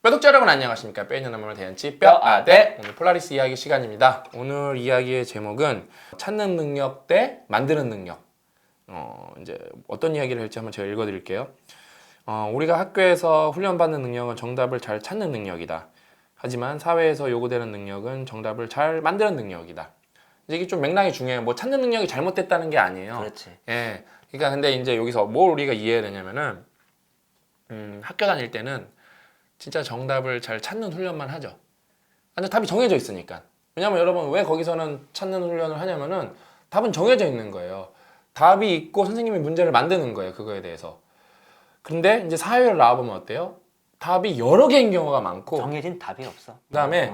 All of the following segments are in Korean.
구독자 여러분 안녕하십니까? 뼈 있는 남을 대연치 뼈아대 오늘 폴라리스 이야기 시간입니다. 오늘 이야기의 제목은 찾는 능력 대 만드는 능력. 이제 어떤 이야기를 할지 한번 제가 읽어드릴게요. 우리가 학교에서 훈련받는 능력은 정답을 잘 찾는 능력이다. 하지만 사회에서 요구되는 능력은 정답을 잘 만드는 능력이다. 이게 좀 맥락이 중요해요. 뭐 찾는 능력이 잘못됐다는 게 아니에요. 그렇지. 예. 그러니까 근데 이제 여기서 뭘 우리가 이해해야 되냐면은 학교 다닐 때는 진짜 정답을 잘 찾는 훈련만 하죠. 근데 답이 정해져 있으니까. 왜냐면 여러분 왜 거기서는 찾는 훈련을 하냐면은 답은 정해져 있는 거예요. 답이 있고 선생님이 문제를 만드는 거예요. 그거에 대해서. 근데 이제 사회를 나와보면 어때요? 답이 여러 개인 경우가 많고 정해진 답이 없어. 그다음에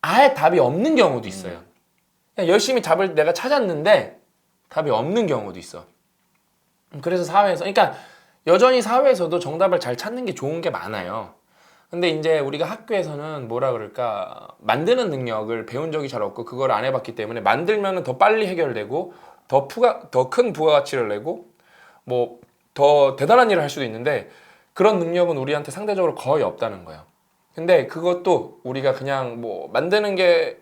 아예 답이 없는 경우도 있어요. 그냥 열심히 답을 내가 찾았는데 답이 없는 경우도 있어. 그래서 사회에서 그러니까 여전히 사회에서도 정답을 잘 찾는 게 좋은 게 많아요. 근데 이제 우리가 학교에서는 뭐라 그럴까 만드는 능력을 배운 적이 잘 없고 그걸 안 해봤기 때문에 만들면은 더 빨리 해결되고 더 큰 부가가치를 내고 뭐 더 대단한 일을 할 수도 있는데 그런 능력은 우리한테 상대적으로 거의 없다는 거예요. 근데 그것도 우리가 그냥 뭐 만드는 게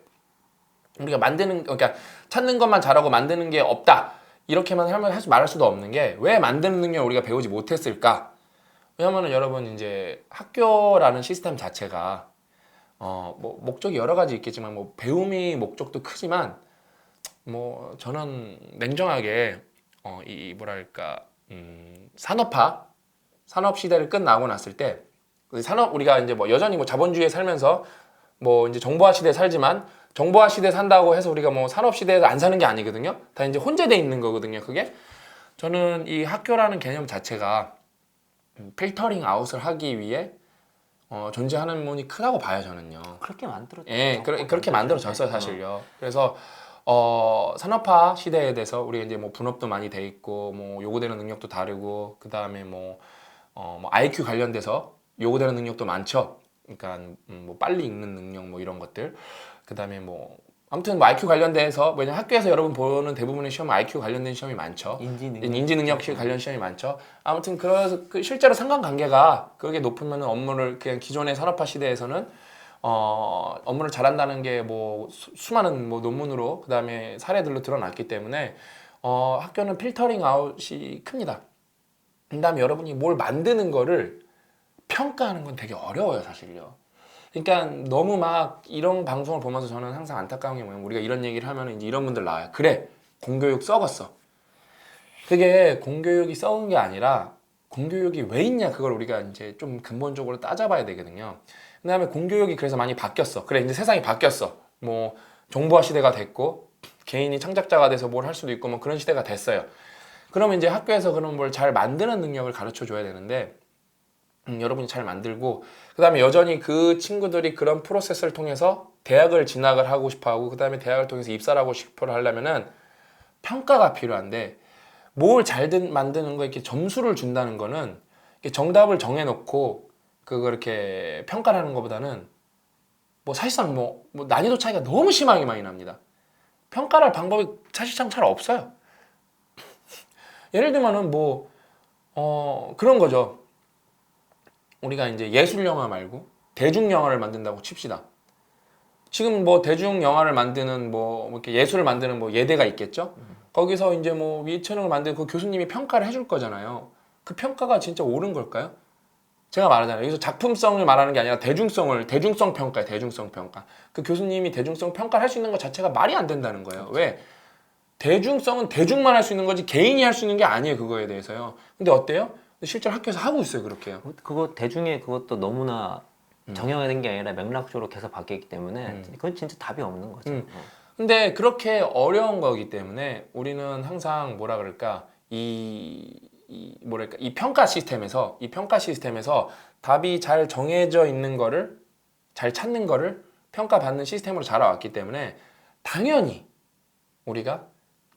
우리가 그러니까 찾는 것만 잘하고 만드는 게 없다 이렇게만 하면 말할 수도 없는 게 왜 만드는 능력을 우리가 배우지 못했을까? 왜냐면은 여러분 이제 학교라는 시스템 자체가 뭐 목적이 여러 가지 있겠지만 뭐 배움이 목적도 크지만 뭐 저는 냉정하게 이 뭐랄까 산업 시대를 끝나고 났을 때 우리가 이제 뭐 여전히 뭐 자본주의에 살면서 뭐 이제 정보화 시대에 살지만 정보화 시대에 산다고 해서 우리가 뭐 산업 시대에서 안 사는 게 아니거든요. 다 이제 혼재돼 있는 거거든요. 그게 저는 이 학교라는 개념 자체가 필터링 아웃을 하기 위해 존재하는 면이 크다고 봐요 저는요. 그렇게 만들었죠. 예, 그렇게 만들어졌어요 사실요. 그래서 산업화 시대에 대해서 우리가 이제 뭐 분업도 많이 돼 있고 뭐 요구되는 능력도 다르고 그 다음에 뭐 IQ 관련돼서 요구되는 능력도 많죠. 그러니까 뭐 빨리 읽는 능력 뭐 이런 것들. 그 다음에 뭐 아무튼 뭐 IQ 관련돼서 왜냐면 학교에서 여러분 보는 대부분의 시험은 IQ 관련된 시험이 많죠. 인지 능력 관련 시험이 많죠. 아무튼 그 실제로 상관관계가 그게 높으면 업무를 그냥 기존의 산업화 시대에서는 업무를 잘한다는 게 뭐 수많은 뭐 논문으로 그 다음에 사례들로 드러났기 때문에 학교는 필터링 아웃이 큽니다. 그 다음에 여러분이 뭘 만드는 거를 평가하는 건 되게 어려워요 사실요. 그러니까 너무 막 이런 방송을 보면서 저는 항상 안타까운 게 뭐냐면 우리가 이런 얘기를 하면 이제 이런 분들 나와요. 그래 공교육 썩었어. 그게 공교육이 썩은 게 아니라 공교육이 왜 있냐 그걸 우리가 이제 좀 근본적으로 따져봐야 되거든요. 그 다음에 공교육이 그래서 많이 바뀌었어. 그래 이제 세상이 바뀌었어. 뭐 정보화 시대가 됐고 개인이 창작자가 돼서 뭘 할 수도 있고 뭐 그런 시대가 됐어요. 그러면 이제 학교에서 그런 뭘 잘 만드는 능력을 가르쳐 줘야 되는데 여러분이 잘 만들고 그 다음에 여전히 그 친구들이 그런 프로세스를 통해서 대학을 진학을 하고 싶어하고 그 다음에 대학을 통해서 입사를 하고 싶어 하려면은 평가가 필요한데 뭘 잘 만드는 거 이렇게 점수를 준다는 거는 정답을 정해놓고 그거 이렇게 평가를 하는 것보다는 뭐 사실상 뭐 난이도 차이가 너무 심하게 많이 납니다. 평가를 할 방법이 사실상 잘 없어요. 예를 들면은 뭐 그런 거죠. 우리가 이제 예술 영화 말고 대중 영화를 만든다고 칩시다. 지금 뭐 대중 영화를 만드는 뭐 이렇게 예술을 만드는 뭐 예대가 있겠죠. 거기서 이제 뭐 예체능을 만드는 그 교수님이 평가를 해줄 거잖아요. 그 평가가 진짜 옳은 걸까요? 제가 말하잖아요. 여기서 작품성을 말하는 게 아니라 대중성 평가예요. 대중성 평가. 그 교수님이 대중성 평가를 할 수 있는 것 자체가 말이 안 된다는 거예요. 왜? 대중성은 대중만 할 수 있는 거지 개인이 할 수 있는 게 아니에요. 그거에 대해서요. 근데 어때요? 실제로 학교에서 하고 있어요. 그렇게요. 그거 대중의 그것도 너무나 정형화된 게 아니라 맥락적으로 계속 바뀌었기 때문에 그건 진짜 답이 없는 거죠. 근데 그렇게 어려운 거기 때문에 우리는 항상 뭐라 그럴까 이 평가 시스템에서 답이 잘 정해져 있는 거를 잘 찾는 거를 평가받는 시스템으로 자라왔기 때문에 당연히 우리가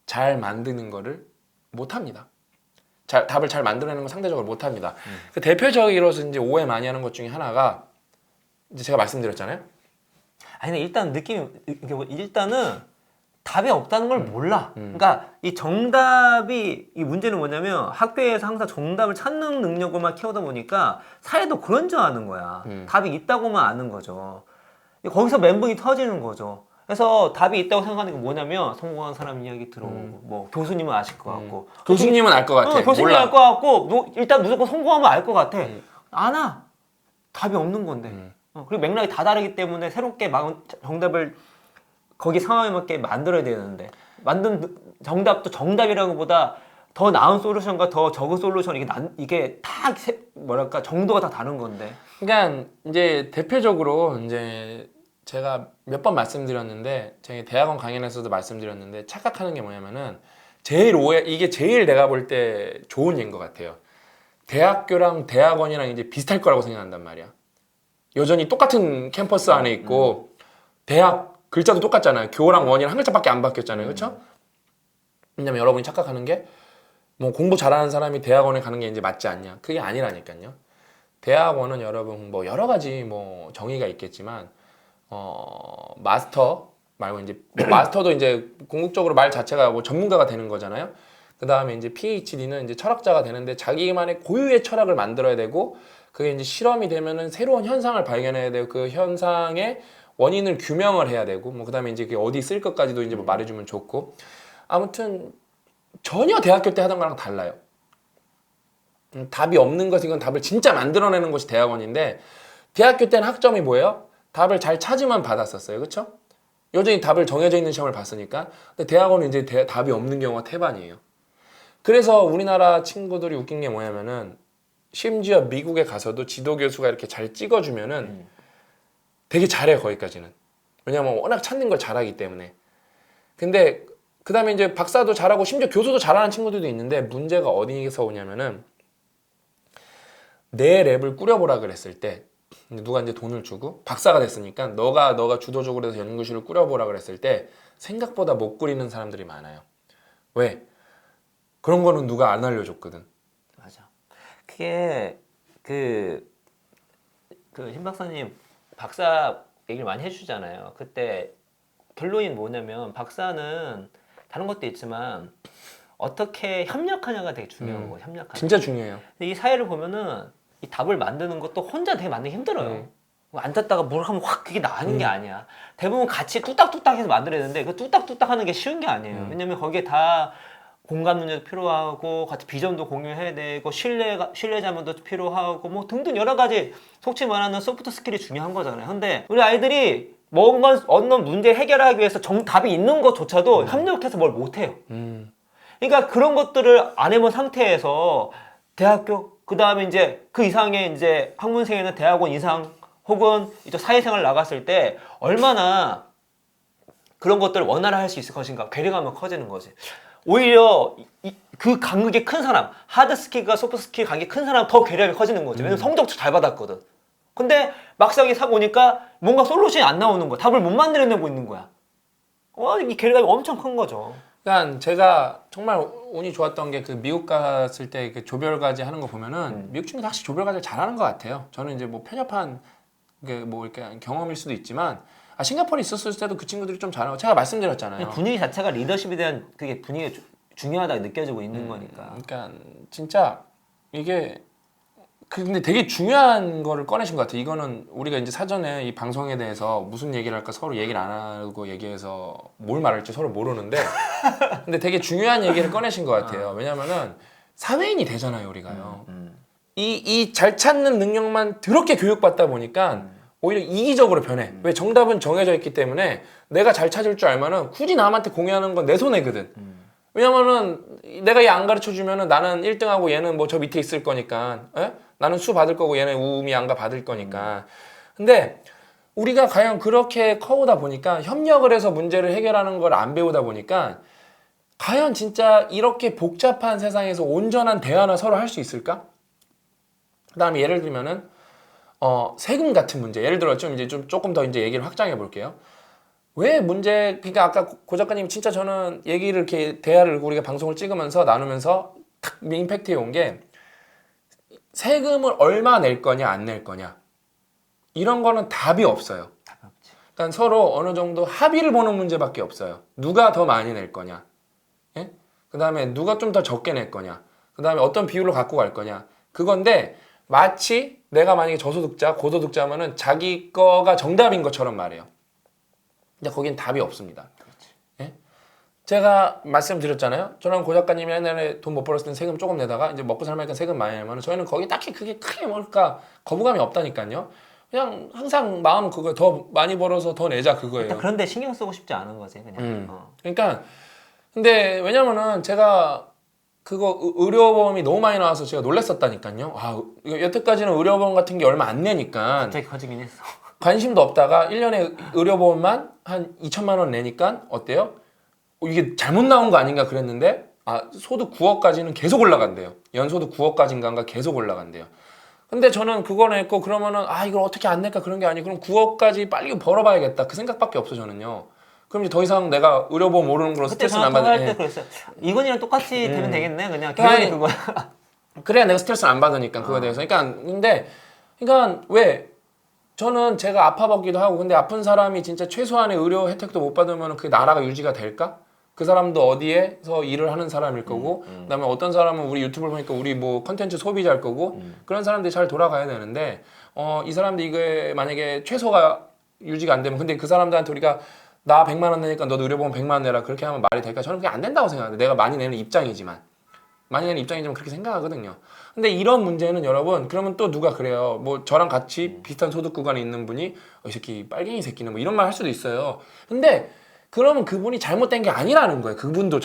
잘 만드는 거를 못합니다. 답을 잘 만들어내는 건 상대적으로 못합니다. 그 대표적으로 이제 오해 많이 하는 것 중에 하나가 이제 제가 말씀드렸잖아요. 아니 근데 일단 일단은 답이 없다는 걸 몰라. 그러니까 이 정답이 이 문제는 뭐냐면 학교에서 항상 정답을 찾는 능력을만 키우다 보니까 사회도 그런 줄 아는 거야. 답이 있다고만 아는 거죠. 거기서 멘붕이 터지는 거죠. 그래서 답이 있다고 생각하는 게 뭐냐면 성공한 사람 이야기 들어오고 뭐 교수님은 아실 것 같고 교수님은 알 것 같아. 교수님 몰라. 알 것 같고 일단 무조건 성공하면 알 것 같아. 안 와. 답이 없는 건데. 그리고 맥락이 다 다르기 때문에 새롭게 정답을 거기 상황에 맞게 만들어야 되는데 만든 정답도 정답이라는 것보다 더 나은 솔루션과 더 적은 솔루션 이게 다 뭐랄까 정도가 다 다른 건데. 그러니까 이제 대표적으로 이제 제가 몇 번 말씀드렸는데 제 대학원 강연에서도 말씀드렸는데 착각하는 게 뭐냐면은 이게 제일 내가 볼 때 좋은 예인 것 같아요. 대학교랑 대학원이랑 이제 비슷할 거라고 생각한단 말이야. 여전히 똑같은 캠퍼스 안에 있고 대학 글자도 똑같잖아요. 교랑 원이랑 한 글자밖에 안 바뀌었잖아요. 그렇죠? 왜냐면 여러분이 착각하는 게 뭐 공부 잘하는 사람이 대학원에 가는 게 이제 맞지 않냐? 그게 아니라니까요. 대학원은 여러분 뭐 여러 가지 뭐 정의가 있겠지만 마스터 말고 이제 마스터도 이제 궁극적으로 말 자체가 뭐 전문가가 되는 거잖아요. 그 다음에 이제 PhD는 이제 철학자가 되는데 자기만의 고유의 철학을 만들어야 되고 그게 이제 실험이 되면은 새로운 현상을 발견해야 되고 그 현상의 원인을 규명을 해야 되고 뭐 그다음에 이제 그게 어디 쓸 것까지도 이제 뭐 말해주면 좋고 아무튼 전혀 대학교 때 하던 거랑 달라요. 답이 없는 것이건 답을 진짜 만들어내는 것이 대학원인데 대학교 때는 학점이 뭐예요? 답을 잘 찾으면 받았었어요. 그렇죠? 여전히 답을 정해져 있는 시험을 봤으니까. 근데 대학원은 이제 답이 없는 경우가 태반이에요. 그래서 우리나라 친구들이 웃긴 게 뭐냐면은 심지어 미국에 가서도 지도 교수가 이렇게 잘 찍어주면은 되게 잘해요. 거기까지는. 왜냐면 워낙 찾는 걸 잘하기 때문에. 근데 그 다음에 이제 박사도 잘하고 심지어 교수도 잘하는 친구들도 있는데 문제가 어디서 오냐면은 내 랩을 꾸려보라 그랬을 때 누가 이제 돈을 주고 박사가 됐으니까 너가 주도적으로 해서 연구실을 꾸려보라 그랬을 때 생각보다 못 꾸리는 사람들이 많아요. 왜? 그런 거는 누가 안 알려줬거든. 맞아. 그게 신 박사님 박사 얘기를 많이 해주잖아요. 그때 결론이 뭐냐면 박사는 다른 것도 있지만 어떻게 협력하냐가 되게 중요한 거예요. 협력하냐. 진짜 중요해요. 근데 이 사회를 보면은 이 답을 만드는 것도 혼자 되게 만들기 힘들어요. 앉았다가 뭘 하면 확 그게 나는 게 아니야. 대부분 같이 뚝딱뚝딱 해서 만들어야 되는데 그 뚝딱뚝딱 하는 게 쉬운 게 아니에요. 왜냐면 거기에 다 공감 능력도 필요하고 같이 비전도 공유해야 되고 신뢰자면도 필요하고 뭐 등등 여러 가지 속칭 말하는 소프트 스킬이 중요한 거잖아요. 근데 우리 아이들이 뭔가 어떤 문제 해결하기 위해서 정답이 있는 것조차도 협력해서 뭘 못해요. 그러니까 그런 것들을 안 해본 상태에서 대학교 그 다음에 이제 그 이상의 이제 학문생에는 대학원 이상 혹은 이제 사회생활 나갔을 때 얼마나 그런 것들을 원활히 할 수 있을 것인가 괴리감이 커지는 거지. 오히려 그 간극이 큰 사람 하드 스킬과 소프트 스킬 간격이 큰 사람 더 괴리감이 커지는 거지. 왜냐면 성적도 잘 받았거든. 근데 막상 보니까 뭔가 솔루션이 안 나오는 거야. 답을 못 만들어내고 있는 거야. 이 괴리감이 엄청 큰 거죠. 그러니까 제가 정말 운이 좋았던 게 그 미국 갔을 때 그 조별과제 하는 거 보면은 미국 친구들 확실히 조별과제를 잘하는 것 같아요. 저는 이제 뭐 편협한 뭐 이렇게 경험일 수도 있지만 싱가포르에 있었을 때도 그 친구들이 좀 잘하고 제가 말씀드렸잖아요. 분위기 자체가 리더십에 대한 그게 분위기가 중요하다고 느껴지고 있는 거니까. 그러니까 진짜 이게 근데 되게 중요한 거를 꺼내신 것 같아요. 이거는 우리가 이제 사전에 이 방송에 대해서 무슨 얘기를 할까 서로 얘기를 안 하고 얘기해서 뭘 말할지 서로 모르는데 근데 되게 중요한 얘기를 꺼내신 것 같아요. 왜냐면은 사회인이 되잖아요, 우리가요. 이 잘 찾는 능력만 더럽게 교육받다 보니까 오히려 이기적으로 변해. 왜? 정답은 정해져 있기 때문에 내가 잘 찾을 줄 알면은 굳이 남한테 공유하는 건 내 손해거든. 왜냐면은 내가 얘 안 가르쳐 주면은 나는 1등하고 얘는 뭐 저 밑에 있을 거니까. 에? 나는 수 받을 거고 얘는 우미 안가 받을 거니까. 근데 우리가 과연 그렇게 커오다 보니까 협력을 해서 문제를 해결하는 걸 안 배우다 보니까 과연 진짜 이렇게 복잡한 세상에서 온전한 대화나 서로 할 수 있을까? 그다음에 예를 들면은 세금 같은 문제. 예를 들어 좀 조금 더 이제 얘기를 확장해 볼게요. 왜 문제? 그러니까 아까 고 작가님 진짜 저는 얘기를 이렇게 대화를 우리가 방송을 찍으면서 나누면서 탁 임팩트에 온 게 세금을 얼마 낼 거냐 안 낼 거냐 이런 거는 답이 없어요. 답이 없지. 그러니까 서로 어느 정도 합의를 보는 문제밖에 없어요. 누가 더 많이 낼 거냐, 예? 그 다음에 누가 좀 더 적게 낼 거냐, 그 다음에 어떤 비율로 갖고 갈 거냐, 그건데 마치 내가 만약에 저소득자, 고소득자면은 자기 거가 정답인 것처럼 말해요. 근데 거긴 답이 없습니다. 예? 제가 말씀드렸잖아요. 저랑 고 작가님이 옛날에 돈 못 벌었을 땐 세금 조금 내다가 이제 먹고 살만니까 세금 많이 내면 저희는 거기 딱히 그게 크게 뭘까 거부감이 없다니까요. 그냥 항상 마음 그거 더 많이 벌어서 더 내자 그거예요. 그런데 신경 쓰고 싶지 않은 거지 그냥. 그러니까 근데 왜냐면은 제가 그거 의료보험이 너무 많이 나와서 제가 놀랐었다니까요. 아, 이거 여태까지는 의료보험 같은 게 얼마 안 내니까 갑자기 커지긴 했어. 관심도 없다가 1년에 의료보험만 한 2천만 원 내니까 어때요? 이게 잘못 나온 거 아닌가 그랬는데 소득 9억까지는 계속 올라간대요. 연소득 9억까지인가 계속 올라간대요. 근데 저는 그거 냈고 그러면은 이걸 어떻게 안 낼까 그런 게 아니고 그럼 9억까지 빨리 벌어봐야겠다 그 생각밖에 없어 저는요. 그럼 이제 더 이상 내가 의료보험 오르는 걸로 스트레스는 안 그때 받으니까 그랬어요. 이건이랑 똑같이 되면 되겠네 그냥 기본이 그거야. 그래야 내가 스트레스를 안 받으니까 그거에 대해서. 그러니까 왜 저는 제가 아파봤기도 하고 근데 아픈 사람이 진짜 최소한의 의료 혜택도 못 받으면 그 나라가 유지가 될까? 그 사람도 어디에서 일을 하는 사람일 거고 그다음에 어떤 사람은 우리 유튜브를 보니까 우리 뭐 컨텐츠 소비자일 거고 그런 사람들이 잘 돌아가야 되는데 이 사람들 이게 만약에 최소가 유지가 안 되면 근데 그 사람들한테 우리가 나 100만 원 내니까 너도 의료보험 100만 원 내라 그렇게 하면 말이 될까? 저는 그게 안 된다고 생각하는데 내가 많이 내는 입장이지만 그렇게 생각하거든요. 근데 이런 문제는 여러분 그러면 또 누가 그래요. 뭐 저랑 같이 비슷한 소득 구간에 있는 분이 이 새끼 빨갱이 새끼는 뭐 이런 말 할 수도 있어요. 근데 그러면 그분이 잘못된 게 아니라는 거예요. 그분도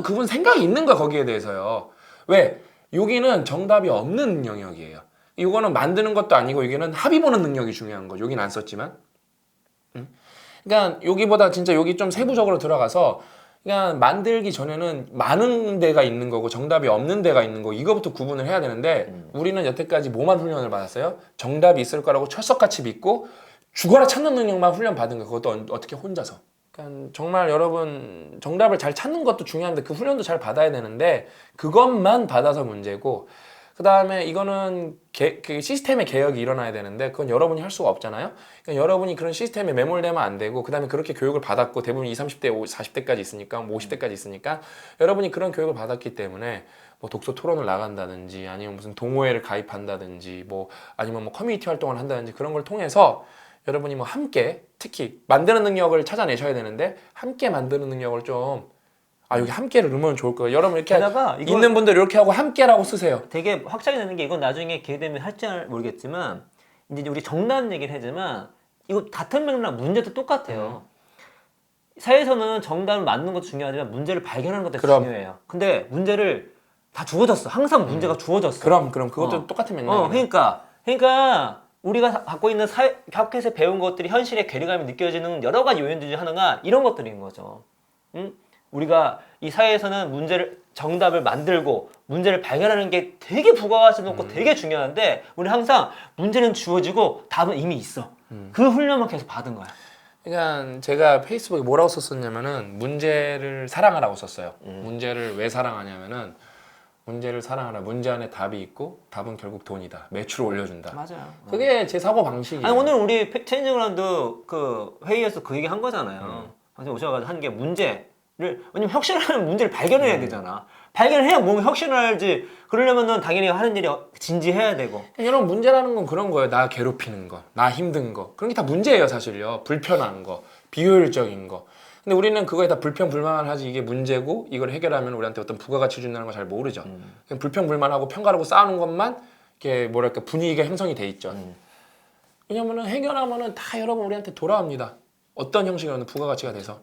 그분 생각이 있는 거야 거기에 대해서요. 왜? 여기는 정답이 없는 영역이에요. 이거는 만드는 것도 아니고 여기는 합의 보는 능력이 중요한 거죠. 여기는 안 썼지만. 그러니까 여기보다 진짜 여기 좀 세부적으로 들어가서 그냥 만들기 전에는 많은 데가 있는 거고 정답이 없는 데가 있는 거고 이거부터 구분을 해야 되는데 우리는 여태까지 뭐만 훈련을 받았어요? 정답이 있을 거라고 철석같이 믿고 죽어라 찾는 능력만 훈련 받은 거예요. 그것도 어떻게 혼자서. 그러니까 정말 여러분 정답을 잘 찾는 것도 중요한데 그 훈련도 잘 받아야 되는데 그것만 받아서 문제고 그 다음에 이거는 그 시스템의 개혁이 일어나야 되는데 그건 여러분이 할 수가 없잖아요. 그러니까 여러분이 그런 시스템에 매몰되면 안 되고 그 다음에 그렇게 교육을 받았고 대부분 20, 30대, 40대까지 있으니까 50대까지 있으니까 여러분이 그런 교육을 받았기 때문에 뭐 독서 토론을 나간다든지 아니면 무슨 동호회를 가입한다든지 뭐 아니면 뭐 커뮤니티 활동을 한다든지 그런 걸 통해서 여러분이 뭐 함께 특히 만드는 능력을 찾아내셔야 되는데 함께 만드는 능력을 좀 여기 함께를 넣으면 좋을 거예요. 여러분 이렇게 있는 분들 이렇게 하고 함께라고 쓰세요. 되게 확장이 되는 게 이건 나중에 기회 되면 할지 모르겠지만 이제 우리 정답 얘기를 하지만 이거 같은 맥락 문제도 똑같아요. 사회에서는 정답을 만드는 것도 중요하지만 문제를 발견하는 것도 중요해요. 근데 문제를 다 주어졌어. 항상 문제가 주어졌어. 그럼 그것도 똑같은 맥락이에요. 그러니까 우리가 갖고 있는 학교에서 배운 것들이 현실의 괴리감이 느껴지는 여러 가지 요인들 중 하나가 이런 것들인 거죠. 우리가 이 사회에서는 정답을 만들고 문제를 발견하는 게 되게 부가가치 높고 되게 중요한데 우리 항상 문제는 주어지고 답은 이미 있어. 그 훈련만 계속 받은 거야. 그러니까 제가 페이스북에 뭐라고 썼었냐면은 문제를 사랑하라고 썼어요. 문제를 왜 사랑하냐면은 문제를 사랑하라. 문제 안에 답이 있고 답은 결국 돈이다. 매출을 올려준다. 맞아요. 그게 제 사고 방식이에요. 아니 오늘 우리 체인지그라운드 그 회의에서 그 얘기 한 거잖아요. 방금 오셔가지고 한 게 왜냐면 혁신하려면 문제를 발견해야 되잖아. 발견해야 뭔가 혁신을 할지. 그러려면은 당연히 하는 일이 진지해야 되고. 여러분 문제라는 건 그런 거예요. 나 괴롭히는 거, 나 힘든 거. 그런 게 다 문제예요, 사실요. 불편한 거, 비효율적인 거. 근데 우리는 그거에 다 불평불만을 하지 이게 문제고 이걸 해결하면 우리한테 어떤 부가가치 준다는 걸 잘 모르죠. 그냥 불평불만하고 평가하고 싸우는 것만 이렇게 뭐랄까 분위기가 형성이 돼 있죠. 왜냐면은 해결하면은 다 여러분 우리한테 돌아옵니다. 어떤 형식이든 부가가치가 돼서.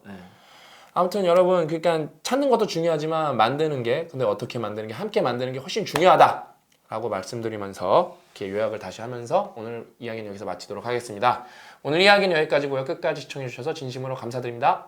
아무튼 여러분 그러니까 찾는 것도 중요하지만 만드는 게 근데 어떻게 만드는 게 함께 만드는 게 훨씬 중요하다라고 말씀드리면서 이렇게 요약을 다시 하면서 오늘 이야기는 여기서 마치도록 하겠습니다. 오늘 이야기는 여기까지고요. 끝까지 시청해 주셔서 진심으로 감사드립니다.